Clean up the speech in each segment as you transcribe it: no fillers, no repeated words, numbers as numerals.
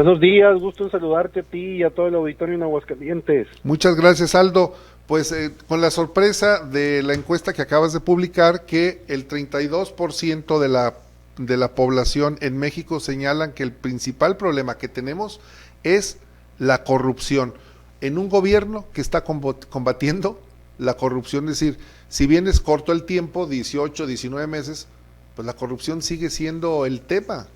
Buenos días, gusto en saludarte a ti y a todo el auditorio en Aguascalientes. Muchas gracias, Aldo. Pues con la sorpresa de la encuesta que acabas de publicar, que el 32% de la población en México señalan que el principal problema que tenemos es la corrupción. En un gobierno que está combatiendo la corrupción, es decir, si bien es corto el tiempo, 18, 19 meses, pues la corrupción sigue siendo el tema.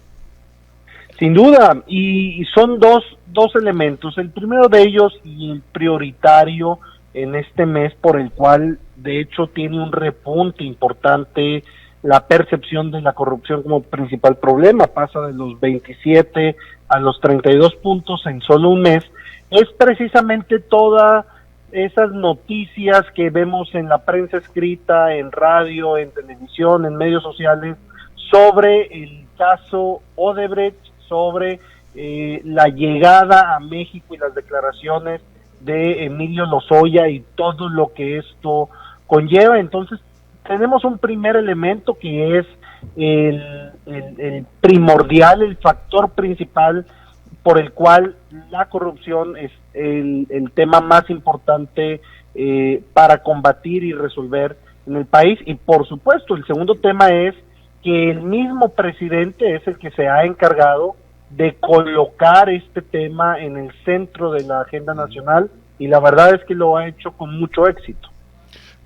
Sin duda, y son dos elementos. El primero de ellos y el prioritario en este mes, por el cual de hecho tiene un repunte importante la percepción de la corrupción como principal problema, pasa de los 27 a los 32 puntos en solo un mes, es precisamente todas esas noticias que vemos en la prensa escrita, en radio, en televisión, en medios sociales, sobre el caso Odebrecht, sobre la llegada a México y las declaraciones de Emilio Lozoya y todo lo que esto conlleva. Entonces tenemos un primer elemento que es el primordial, el factor principal por el cual la corrupción es el tema más importante para combatir y resolver en el país. Y por supuesto el segundo tema es que el mismo presidente es el que se ha encargado de colocar este tema en el centro de la agenda nacional, y la verdad es que lo ha hecho con mucho éxito.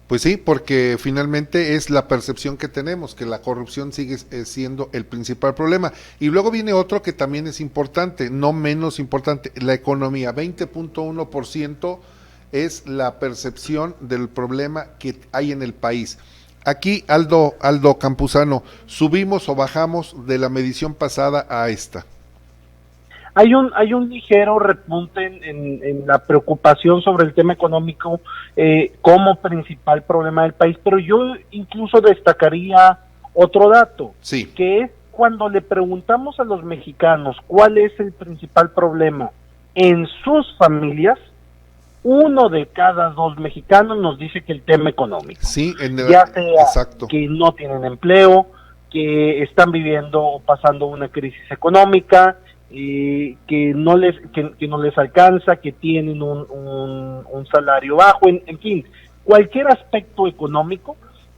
Pues sí, porque finalmente es la percepción que tenemos, que la corrupción sigue siendo el principal problema. Y luego viene otro que también es importante, no menos importante, la economía. 20.1% es la percepción del problema que hay en el país. Aquí, Aldo Campuzano, ¿subimos o bajamos de la medición pasada a esta? Hay un ligero repunte en la preocupación sobre el tema económico como principal problema del país, pero yo incluso destacaría otro dato, sí, que es cuando le preguntamos a los mexicanos cuál es el principal problema en sus familias, 1 de cada 2 mexicanos nos dice que el tema económico, sí, ya sea exacto, que no tienen empleo, que están viviendo o pasando una crisis económica, que no les alcanza, que tienen un salario bajo, en fin, cualquier aspecto económico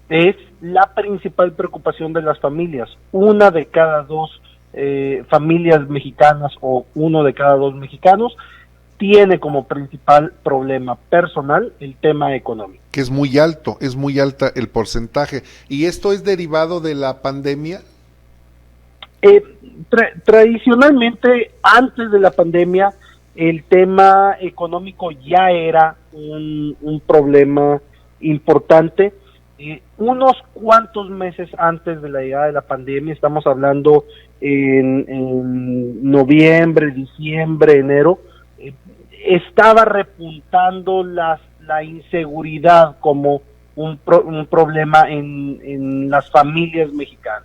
es la principal preocupación de las familias. 1 de cada 2 familias mexicanas o 1 de cada 2 mexicanos tiene como principal problema personal el tema económico. Que es muy alta el porcentaje. ¿Y esto es derivado de la pandemia? Tradicionalmente, antes de la pandemia, el tema económico ya era un problema importante. Unos cuantos meses antes de la llegada de la pandemia, estamos hablando en noviembre, diciembre, enero, estaba repuntando la inseguridad como un problema en las familias mexicanas.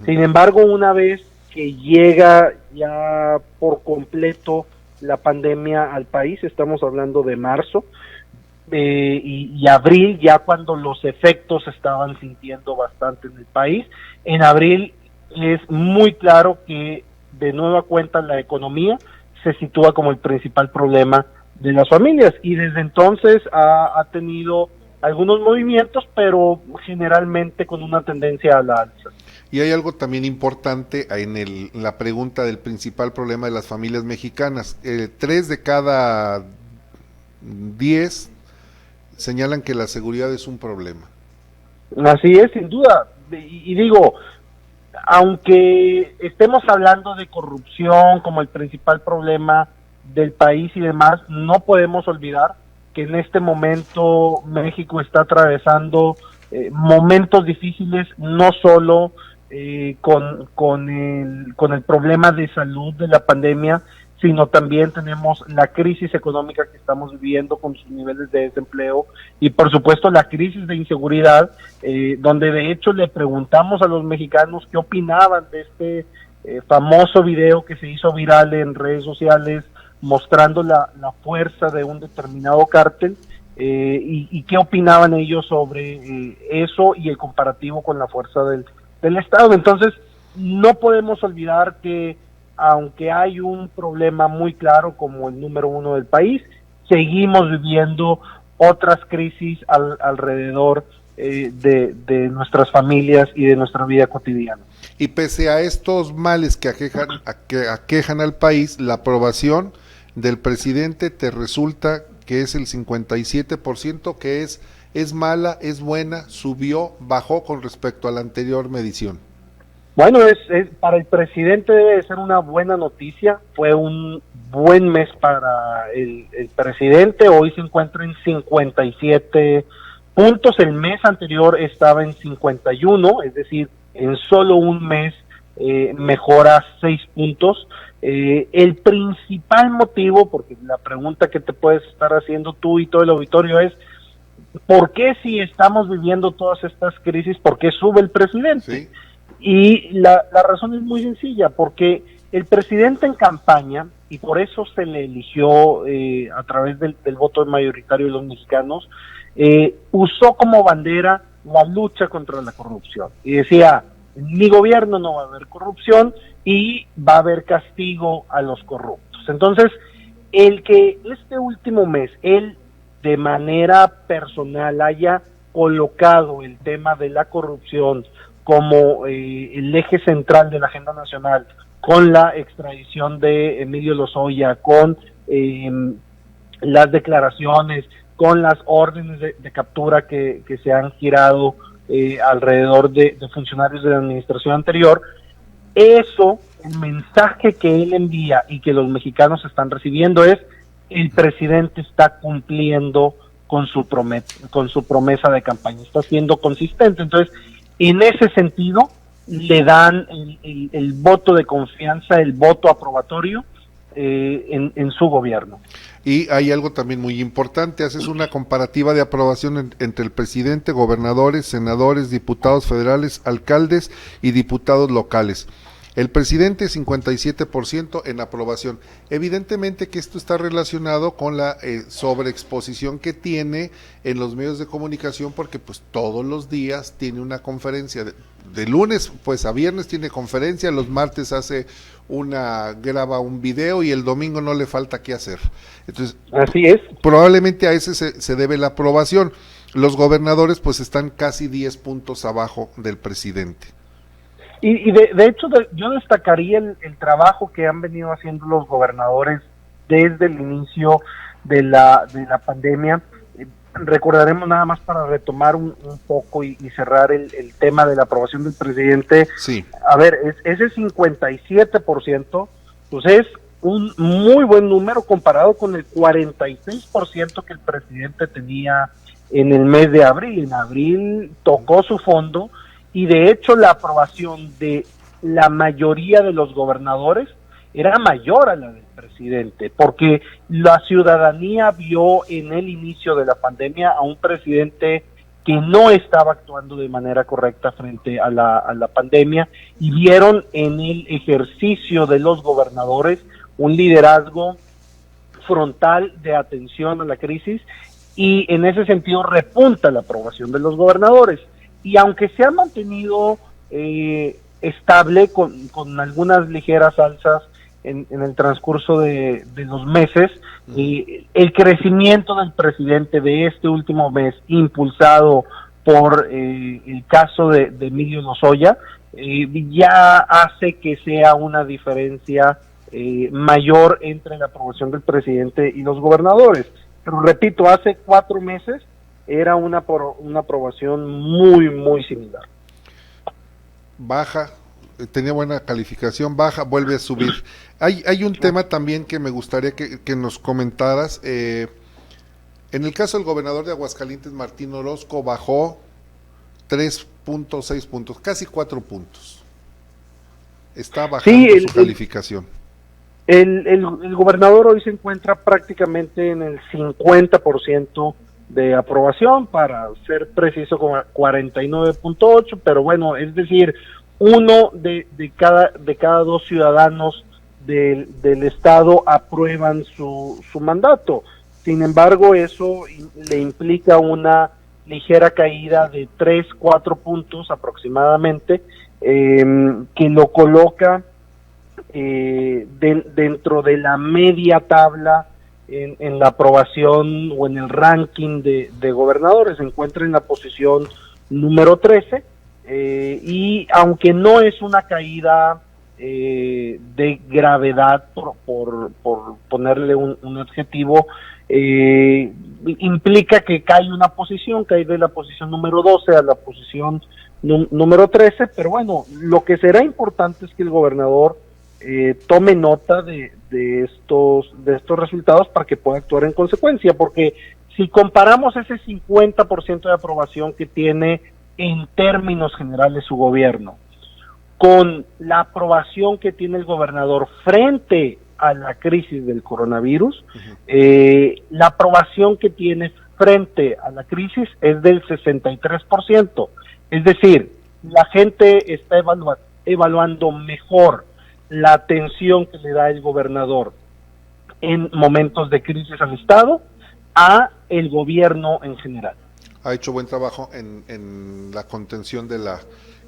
Sin embargo, una vez que llega ya por completo la pandemia al país, estamos hablando de marzo y abril, ya cuando los efectos se estaban sintiendo bastante en el país, en abril es muy claro que de nueva cuenta la economía se sitúa como el principal problema de las familias, y desde entonces ha tenido algunos movimientos, pero generalmente con una tendencia a la alza. Y hay algo también importante en la pregunta del principal problema de las familias mexicanas. 3 de cada 10 señalan que la seguridad es un problema. Así es, sin duda. Y digo, aunque estemos hablando de corrupción como el principal problema del país y demás, no podemos olvidar que en este momento México está atravesando momentos difíciles, no solo con el problema de salud de la pandemia, sino también tenemos la crisis económica que estamos viviendo con sus niveles de desempleo y por supuesto la crisis de inseguridad, donde de hecho le preguntamos a los mexicanos qué opinaban de este famoso video que se hizo viral en redes sociales mostrando la fuerza de un determinado cártel, y qué opinaban ellos sobre eso y el comparativo con la fuerza del Estado. Entonces no podemos olvidar que aunque hay un problema muy claro como el número uno del país, seguimos viviendo otras crisis alrededor de nuestras familias y de nuestra vida cotidiana. Y pese a estos males que aquejan al país, la aprobación del presidente te resulta que es el 57%, que es mala, es buena, subió, bajó con respecto a la anterior medición. Bueno, para el presidente debe ser una buena noticia. Fue un buen mes para el presidente. Hoy se encuentra en 57 puntos. El mes anterior estaba en 51, es decir, en solo un mes mejora 6 puntos. El principal motivo, porque la pregunta que te puedes estar haciendo tú y todo el auditorio es, ¿por qué si estamos viviendo todas estas crisis, por qué sube el presidente? Sí. Y la razón es muy sencilla, porque el presidente en campaña, y por eso se le eligió a través del voto mayoritario de los mexicanos, usó como bandera la lucha contra la corrupción. Y decía, en mi gobierno no va a haber corrupción y va a haber castigo a los corruptos. Entonces, el que este último mes, él de manera personal haya colocado el tema de la corrupción como el eje central de la agenda nacional, con la extradición de Emilio Lozoya, con las declaraciones, con las órdenes de captura que se han girado alrededor de funcionarios de la administración anterior, eso, el mensaje que él envía y que los mexicanos están recibiendo es: el presidente está cumpliendo con su promesa de campaña, está siendo consistente. Entonces, en ese sentido, le dan el voto de confianza, el voto aprobatorio en su gobierno. Y hay algo también muy importante, haces una comparativa de aprobación entre el presidente, gobernadores, senadores, diputados federales, alcaldes y diputados locales. El presidente 57% en aprobación. Evidentemente que esto está relacionado con la sobreexposición que tiene en los medios de comunicación, porque pues todos los días tiene una conferencia, de lunes pues a viernes tiene conferencia, los martes graba un video y el domingo no le falta qué hacer. Entonces, así es. Probablemente a ese se debe la aprobación. Los gobernadores pues están casi 10 puntos abajo del presidente. Y de hecho, yo destacaría el trabajo que han venido haciendo los gobernadores desde el inicio de la pandemia. Recordaremos, nada más para retomar un poco y cerrar el tema de la aprobación del presidente. Sí. A ver, ese 57%, pues es un muy buen número comparado con el 46% que el presidente tenía en el mes de abril. En abril tocó su fondo, y de hecho la aprobación de la mayoría de los gobernadores era mayor a la del presidente, porque la ciudadanía vio en el inicio de la pandemia a un presidente que no estaba actuando de manera correcta frente a la pandemia, y vieron en el ejercicio de los gobernadores un liderazgo frontal de atención a la crisis, y en ese sentido repunta la aprobación de los gobernadores. Y aunque se ha mantenido estable con algunas ligeras alzas en el transcurso de los meses, el crecimiento del presidente de este último mes, impulsado por el caso de Emilio Lozoya, ya hace que sea una diferencia mayor entre la aprobación del presidente y los gobernadores. Pero repito, hace 4 meses era una aprobación muy, muy similar. Baja, tenía buena calificación, baja, vuelve a subir. Hay un tema también que me gustaría que nos comentaras. En el caso del gobernador de Aguascalientes, Martín Orozco, bajó 3.6 puntos, casi 4 puntos. Está bajando su calificación. El gobernador hoy se encuentra prácticamente en el 50% de aprobación, para ser preciso, con 49.8, pero bueno, es decir, uno de cada 2 ciudadanos del estado aprueban su mandato. Sin embargo, eso le implica una ligera caída de 3-4 puntos aproximadamente, que lo coloca dentro de la media tabla en la aprobación o en el ranking de gobernadores. Se encuentra en la posición número 13, y aunque no es una caída de gravedad, por ponerle un adjetivo, implica que cae una posición, cae de la posición número 12 a la posición número 13, pero bueno, lo que será importante es que el gobernador tome nota de estos resultados para que pueda actuar en consecuencia, porque si comparamos ese 50% de aprobación que tiene en términos generales su gobierno con la aprobación que tiene el gobernador frente a la crisis del coronavirus, la aprobación que tiene frente a la crisis es del 63%. Es decir, la gente está evaluando mejor la atención que le da el gobernador en momentos de crisis al Estado a el gobierno en general. Ha hecho buen trabajo en la contención de la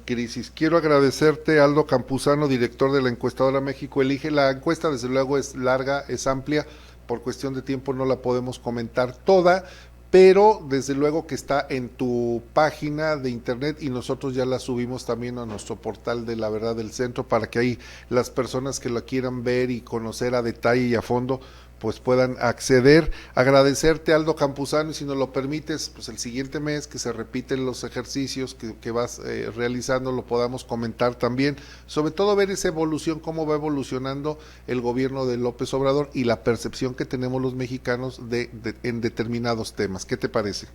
crisis. Quiero agradecerte, Aldo Campuzano, director de la encuestadora México Elige. La encuesta, desde luego, es larga, es amplia, por cuestión de tiempo no la podemos comentar toda, pero desde luego que está en tu página de internet y nosotros ya la subimos también a nuestro portal de La Verdad del Centro para que ahí las personas que la quieran ver y conocer a detalle y a fondo pues puedan acceder. Agradecerte, Aldo Campuzano, y si nos lo permites, pues el siguiente mes que se repiten los ejercicios que vas realizando, lo podamos comentar también, sobre todo ver esa evolución, cómo va evolucionando el gobierno de López Obrador y la percepción que tenemos los mexicanos en determinados temas. ¿Qué te parece?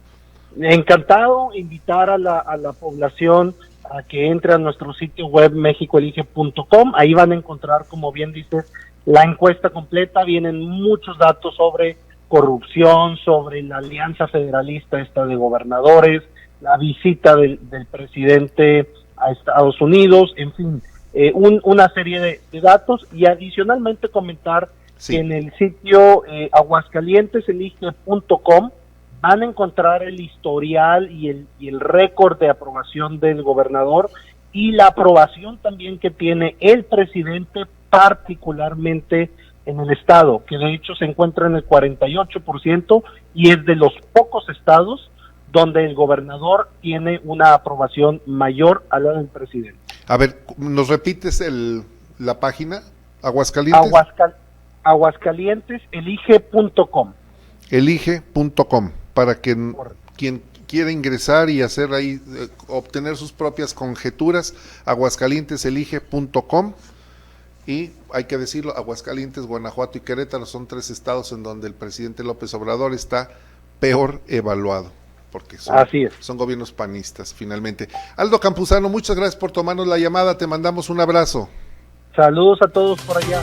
Encantado, invitar a la población a que entre a nuestro sitio web mexicoelige.com. Ahí van a encontrar, como bien dices, la encuesta completa. Vienen muchos datos sobre corrupción, sobre la alianza federalista esta de gobernadores, la visita del presidente a Estados Unidos, en fin, una serie de datos, y adicionalmente comentar que en el sitio aguascalienteselige.com van a encontrar el historial y el récord de aprobación del gobernador y la aprobación también que tiene el presidente, particularmente en el estado, que de hecho se encuentra en el 48% y es de los pocos estados donde el gobernador tiene una aprobación mayor a la del presidente. A ver, ¿nos repites la página? ¿Aguascalientes? Aguascalienteselige.com. Elige.com, para que quien quiera ingresar y hacer ahí, obtener sus propias conjeturas, aguascalienteselige.com. Y hay que decirlo, Aguascalientes, Guanajuato y Querétaro son 3 estados en donde el presidente López Obrador está peor evaluado, porque son gobiernos panistas finalmente. Aldo Campuzano, muchas gracias por tomarnos la llamada, te mandamos un abrazo. Saludos a todos por allá.